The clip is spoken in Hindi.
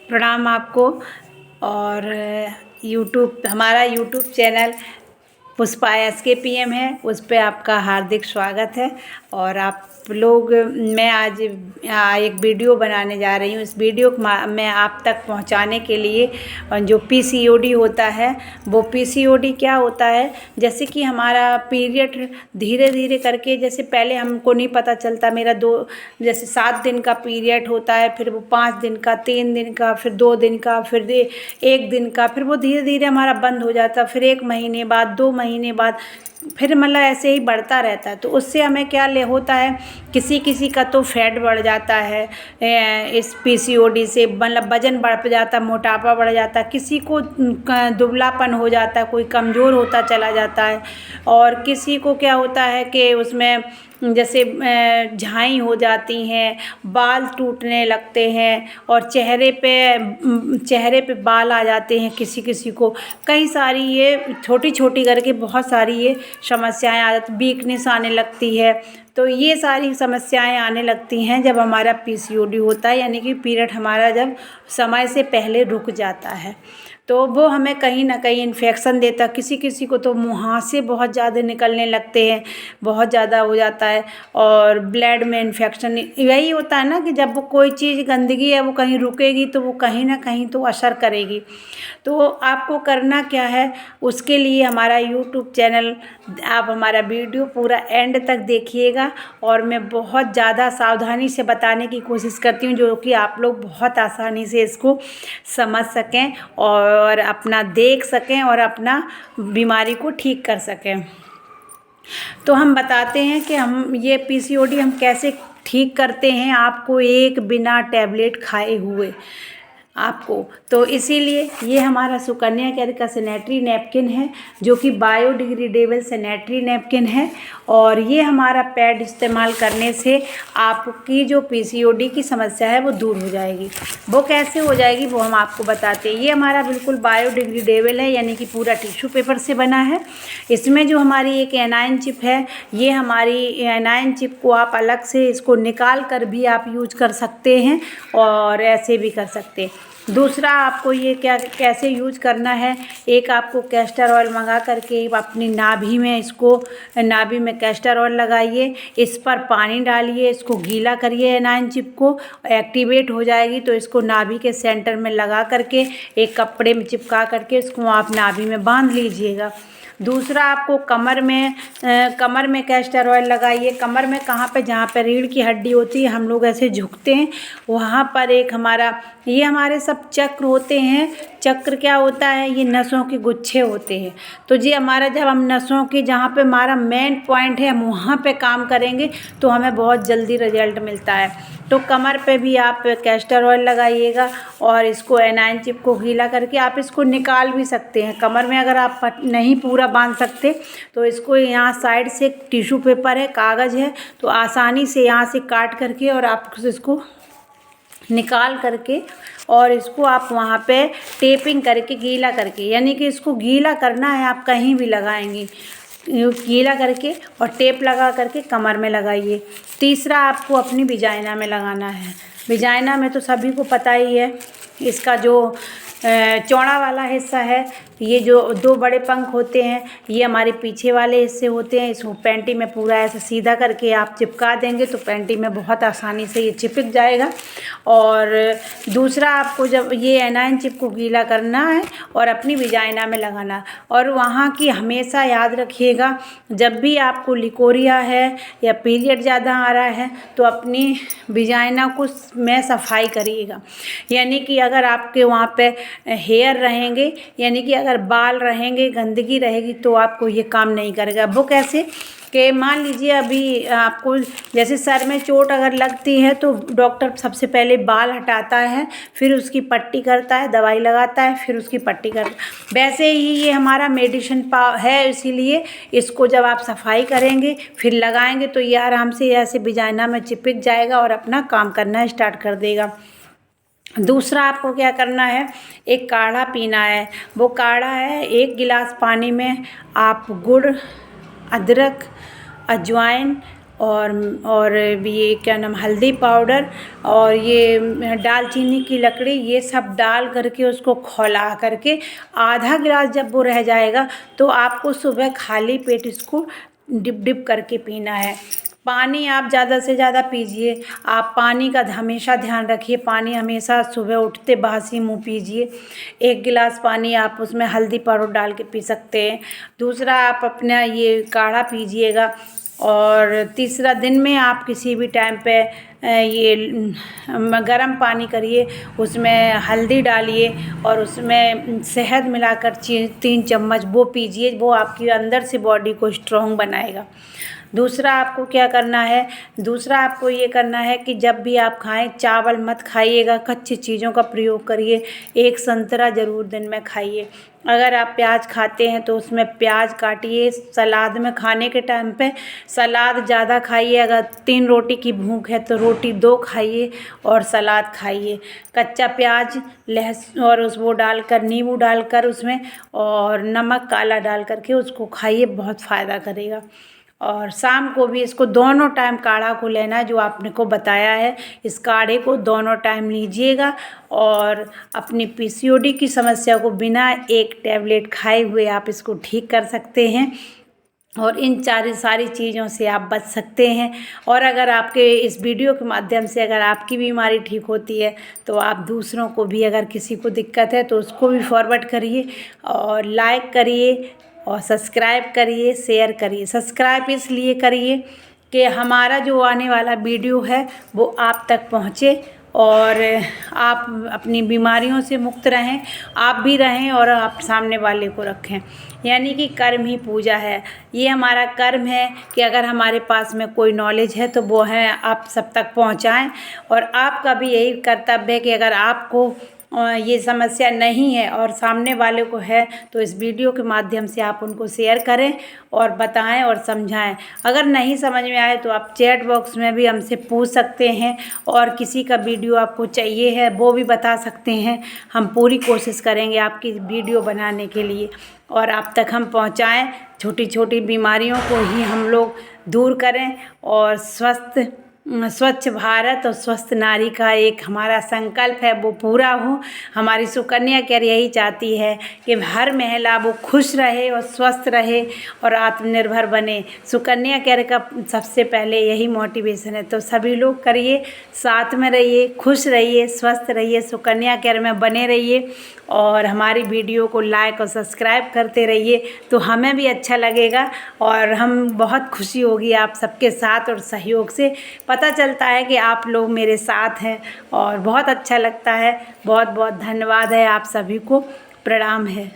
प्रणाम आपको। और हमारा यूट्यूब चैनल पुष्पा SKPM है, उस पे आपका हार्दिक स्वागत है। और आप लोग, मैं आज एक वीडियो बनाने जा रही हूँ। इस वीडियो को मैं आप तक पहुँचाने के लिए जो PCOD होता है, वो PCOD क्या होता है, जैसे कि हमारा पीरियड धीरे धीरे करके, जैसे पहले हमको नहीं पता चलता, मेरा जैसे 7 दिन का पीरियड होता है, फिर वो 5 दिन का, 3 दिन का, फिर 2 दिन का, फिर 1 दिन का, फिर वो धीरे धीरे हमारा बंद हो जाता है। फिर 1 महीने बाद, 2 महीने बाद, फिर मतलब ऐसे ही बढ़ता रहता है। तो उससे हमें क्या होता है, किसी किसी का तो फैट बढ़ जाता है इस PCOD से, मतलब वजन बढ़ जाता, मोटापा बढ़ जाता, किसी को दुबलापन हो जाता, कोई कमज़ोर होता चला जाता है। और किसी को क्या होता है कि उसमें जैसे झाई हो जाती हैं, बाल टूटने लगते हैं, और चेहरे पे बाल आ जाते हैं किसी किसी को। कई सारी ये छोटी छोटी करके बहुत सारी ये समस्याएं आ जाती, वीकनेस आने लगती है। तो ये सारी समस्याएं आने लगती हैं जब हमारा PCOD होता है, यानी कि पीरियड हमारा जब समय से पहले रुक जाता है। तो वो हमें कहीं ना कहीं इन्फेक्शन देता, किसी किसी को तो मुहासे बहुत ज़्यादा निकलने लगते हैं, बहुत ज़्यादा हो जाता है। और ब्लड में इन्फेक्शन, यही होता है ना कि जब वो कोई चीज़ गंदगी है वो कहीं रुकेगी तो वो कहीं ना कहीं तो असर करेगी। तो आपको करना क्या है, उसके लिए हमारा यूट्यूब चैनल, आप हमारा वीडियो पूरा एंड तक देखिएगा। और मैं बहुत ज़्यादा सावधानी से बताने की कोशिश करती हूँ, जो कि आप लोग बहुत आसानी से इसको समझ सकें और अपना देख सकें और अपना बीमारी को ठीक कर सकें। तो हम बताते हैं कि हम ये PCOD हम कैसे ठीक करते हैं, आपको एक बिना टैबलेट खाए हुए आपको। तो इसीलिए ये हमारा सुकन्या केयर का सैनिटरी नैपकिन है, जो कि बायोडिग्रेडेबल सैनिटरी नैपकिन है। और ये हमारा पैड इस्तेमाल करने से आपकी जो PCOD की समस्या है वो दूर हो जाएगी। वो कैसे हो जाएगी वो हम आपको बताते हैं। ये हमारा बिल्कुल बायोडिग्रेडेबल है, यानी कि पूरा टिश्यू पेपर से बना है। इसमें जो हमारी एक एनाइन चिप है, ये हमारी एनाइन चिप को आप अलग से इसको निकाल कर भी आप यूज कर सकते हैं, और ऐसे भी कर सकते हैं। दूसरा, आपको ये कैसे यूज करना है, एक आपको कैस्टर ऑयल मंगा करके अपनी नाभि में कैस्टर ऑयल लगाइए, इस पर पानी डालिए, इसको गीला करिए, एनाइन चिप को एक्टिवेट हो जाएगी। तो इसको नाभि के सेंटर में लगा करके एक कपड़े में चिपका करके इसको आप नाभि में बांध लीजिएगा। दूसरा, आपको कमर में कैस्टर ऑयल लगाइए। कमर में कहाँ पे, जहाँ पे रीढ़ की हड्डी होती है, हम लोग ऐसे झुकते हैं, वहाँ पर एक ये हमारे सब चक्र होते हैं। चक्र क्या होता है, ये नसों के गुच्छे होते हैं। तो जी हमारा, जब हम नसों की, जहाँ पे हमारा मेन पॉइंट है, हम वहाँ पे काम करेंगे तो हमें बहुत जल्दी रिजल्ट मिलता है। तो कमर पे भी आप कैस्टर ऑयल लगाइएगा, और इसको एनाइन चिप को गीला करके आप इसको निकाल भी सकते हैं। कमर में अगर आप नहीं पूरा बांध सकते तो इसको यहाँ साइड से टिश्यू पेपर है, कागज़ है, तो आसानी से यहाँ से काट करके और आप इसको निकाल करके, और इसको आप वहाँ पे टेपिंग करके गीला करके, यानी कि इसको गीला करना है, आप कहीं भी लगाएंगे, गीला करके और टेप लगा करके कमर में लगाइए। तीसरा, आपको अपनी विजाइना में लगाना है। विजाइना में तो सभी को पता ही है, इसका जो चौड़ा वाला हिस्सा है, ये जो 2 बड़े पंख होते हैं, ये हमारे पीछे वाले हिस्से होते हैं। इसको पैंटी में पूरा ऐसे सीधा करके आप चिपका देंगे तो पैंटी में बहुत आसानी से ये चिपक जाएगा। और दूसरा, आपको जब ये एनाइन चिप को गीला करना है और अपनी विजाइना में लगाना, और वहाँ की हमेशा याद रखिएगा, जब भी आपको लिकोरिया है या पीरियड ज़्यादा आ रहा है तो अपनी विजाइना को में सफाई करिएगा। यानी कि अगर आपके वहाँ पे हेयर रहेंगे, यानी कि अगर बाल रहेंगे, गंदगी रहेगी, तो आपको ये काम नहीं करेगा। वो कैसे कि मान लीजिए अभी आपको जैसे सर में चोट अगर लगती है तो डॉक्टर सबसे पहले बाल हटाता है, फिर उसकी पट्टी करता है, दवाई लगाता है, फिर उसकी पट्टी करता है। वैसे ही ये हमारा मेडिसिन है, इसीलिए इसको जब आप सफाई करेंगे फिर लगाएंगे तो ये आराम से ऐसे विजाइना में चिपक जाएगा और अपना काम करना स्टार्ट कर देगा। दूसरा, आपको क्या करना है, एक काढ़ा पीना है। वो काढ़ा है, 1 गिलास पानी में आप गुड़, अदरक, अजवाइन और ये क्या नाम हल्दी पाउडर और ये दालचीनी की लकड़ी, ये सब डाल करके उसको खौला करके आधा गिलास जब वो रह जाएगा तो आपको सुबह खाली पेट इसको डिप डिप करके पीना है। पानी आप ज़्यादा से ज़्यादा पीजिए। आप पानी का हमेशा ध्यान रखिए, पानी हमेशा सुबह उठते बासी मुँह पीजिए। 1 गिलास पानी आप उसमें हल्दी पाउडर डाल के पी सकते हैं। दूसरा, आप अपना ये काढ़ा पीजिएगा। और तीसरा, दिन में आप किसी भी टाइम पे ये गर्म पानी करिए, उसमें हल्दी डालिए और उसमें शहद मिलाकर 3 चम्मच वो पीजिए। वो आपकी अंदर से बॉडी को स्ट्रॉन्ग बनाएगा। दूसरा आपको क्या करना है, दूसरा आपको ये करना है कि जब भी आप खाएं चावल मत खाइएगा, कच्ची चीज़ों का प्रयोग करिए। 1 संतरा ज़रूर दिन में खाइए। अगर आप प्याज खाते हैं तो उसमें प्याज काटिए। सलाद में खाने के टाइम पे सलाद ज़्यादा खाइए। अगर 3 रोटी की भूख है तो रोटी 2 खाइए और सलाद खाइए। कच्चा प्याज, लहसुन और वो डालकर, नींबू डालकर उसमें और नमक काला डाल करके उसको खाइए, बहुत फ़ायदा करेगा। और शाम को भी इसको दोनों टाइम काढ़ा को लेना है, जो आपने को बताया है। इस काढ़े को दोनों टाइम लीजिएगा और अपनी पीसीओडी की समस्या को बिना 1 टैबलेट खाए हुए आप इसको ठीक कर सकते हैं और इन सारी चीज़ों से आप बच सकते हैं। और अगर आपके इस वीडियो के माध्यम से अगर आपकी बीमारी ठीक होती है तो आप दूसरों को भी, अगर किसी को दिक्कत है तो उसको भी फॉरवर्ड करिए और लाइक करिए और सब्सक्राइब करिए, शेयर करिए। सब्सक्राइब इसलिए करिए कि हमारा जो आने वाला वीडियो है वो आप तक पहुँचे और आप अपनी बीमारियों से मुक्त रहें, आप भी रहें और आप सामने वाले को रखें। यानी कि कर्म ही पूजा है। ये हमारा कर्म है कि अगर हमारे पास में कोई नॉलेज है तो वो है आप सब तक पहुंचाएं। और आपका भी यही कर्तव्य है कि अगर आपको ये समस्या नहीं है और सामने वाले को है तो इस वीडियो के माध्यम से आप उनको शेयर करें और बताएं और समझाएं। अगर नहीं समझ में आए तो आप चैट बॉक्स में भी हमसे पूछ सकते हैं और किसी का वीडियो आपको चाहिए है वो भी बता सकते हैं। हम पूरी कोशिश करेंगे आपकी वीडियो बनाने के लिए और आप तक हम पहुंचाएं। छोटी छोटी बीमारियों को ही हम लोग दूर करें और स्वच्छ भारत और स्वस्थ नारी का एक हमारा संकल्प है वो पूरा हो। हमारी सुकन्या केयर यही चाहती है कि हर महिला वो खुश रहे और स्वस्थ रहे और आत्मनिर्भर बने। सुकन्या केयर का सबसे पहले यही मोटिवेशन है। तो सभी लोग करिए, साथ में रहिए, खुश रहिए, स्वस्थ रहिए, सुकन्या केयर में बने रहिए और हमारी वीडियो को लाइक और सब्सक्राइब करते रहिए तो हमें भी अच्छा लगेगा और हम बहुत खुशी होगी आप सबके साथ और सहयोग से। पता चलता है कि आप लोग मेरे साथ हैं और बहुत अच्छा लगता है। बहुत बहुत धन्यवाद है, आप सभी को प्रणाम है।